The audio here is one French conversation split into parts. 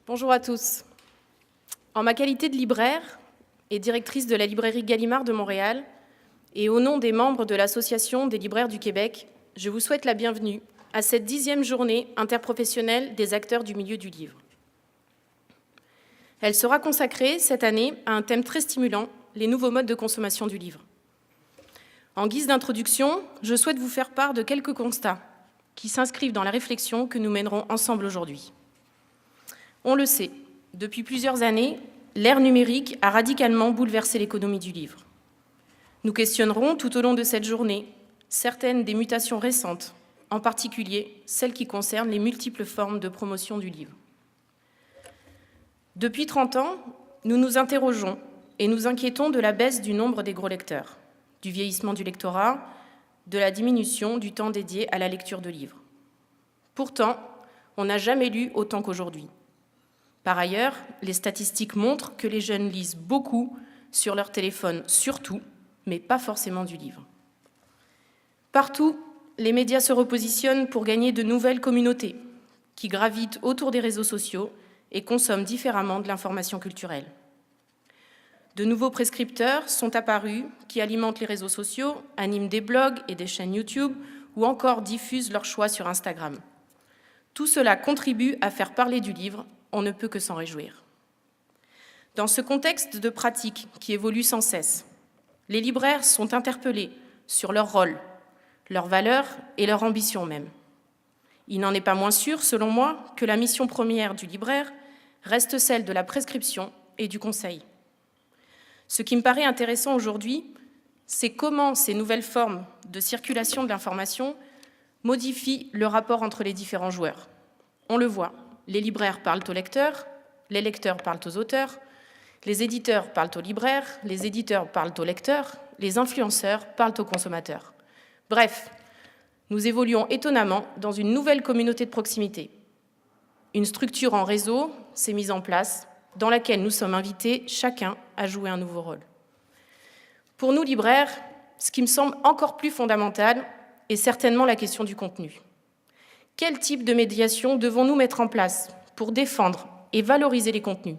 Bonjour à tous. En ma qualité de libraire et directrice de la librairie Gallimard de Montréal, et au nom des membres de l'Association des libraires du Québec, je vous souhaite la bienvenue à cette 10e journée interprofessionnelle des acteurs du milieu du livre. Elle sera consacrée cette année à un thème très stimulant, les nouveaux modes de consommation du livre. En guise d'introduction, je souhaite vous faire part de quelques constats qui s'inscrivent dans la réflexion que nous mènerons ensemble aujourd'hui. On le sait, depuis plusieurs années, l'ère numérique a radicalement bouleversé l'économie du livre. Nous questionnerons tout au long de cette journée certaines des mutations récentes, en particulier celles qui concernent les multiples formes de promotion du livre. Depuis 30 ans, nous nous interrogeons et nous inquiétons de la baisse du nombre des gros lecteurs, du vieillissement du lectorat, de la diminution du temps dédié à la lecture de livres. Pourtant, on n'a jamais lu autant qu'aujourd'hui. Par ailleurs, les statistiques montrent que les jeunes lisent beaucoup sur leur téléphone, surtout, mais pas forcément du livre. Partout, les médias se repositionnent pour gagner de nouvelles communautés qui gravitent autour des réseaux sociaux et consomment différemment de l'information culturelle. De nouveaux prescripteurs sont apparus qui alimentent les réseaux sociaux, animent des blogs et des chaînes YouTube ou encore diffusent leurs choix sur Instagram. Tout cela contribue à faire parler du livre. On ne peut que s'en réjouir. Dans ce contexte de pratique qui évolue sans cesse, les libraires sont interpellés sur leur rôle, leurs valeurs et leur ambition même. Il n'en est pas moins sûr, selon moi, que la mission première du libraire reste celle de la prescription et du conseil. Ce qui me paraît intéressant aujourd'hui, c'est comment ces nouvelles formes de circulation de l'information modifient le rapport entre les différents joueurs. On le voit. Les libraires parlent aux lecteurs, les lecteurs parlent aux auteurs, les éditeurs parlent aux libraires, les éditeurs parlent aux lecteurs, les influenceurs parlent aux consommateurs. Bref, nous évoluons étonnamment dans une nouvelle communauté de proximité. Une structure en réseau s'est mise en place, dans laquelle nous sommes invités chacun à jouer un nouveau rôle. Pour nous, libraires, ce qui me semble encore plus fondamental est certainement la question du contenu. Quel type de médiation devons-nous mettre en place pour défendre et valoriser les contenus?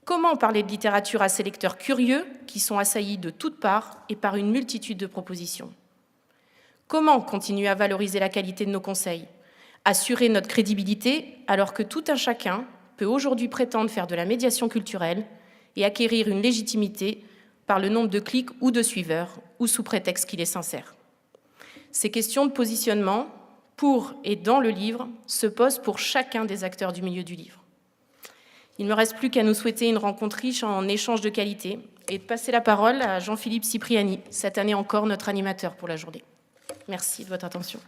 Comment parler de littérature à ces lecteurs curieux qui sont assaillis de toutes parts et par une multitude de propositions? Comment continuer à valoriser la qualité de nos conseils? Assurer notre crédibilité alors que tout un chacun peut aujourd'hui prétendre faire de la médiation culturelle et acquérir une légitimité par le nombre de clics ou de suiveurs ou sous prétexte qu'il est sincère. Ces questions de positionnement pour et dans le livre se pose pour chacun des acteurs du milieu du livre. Il ne me reste plus qu'à nous souhaiter une rencontre riche en échanges de qualité et de passer la parole à Jean-Philippe Cipriani, cette année encore notre animateur pour la journée. Merci de votre attention.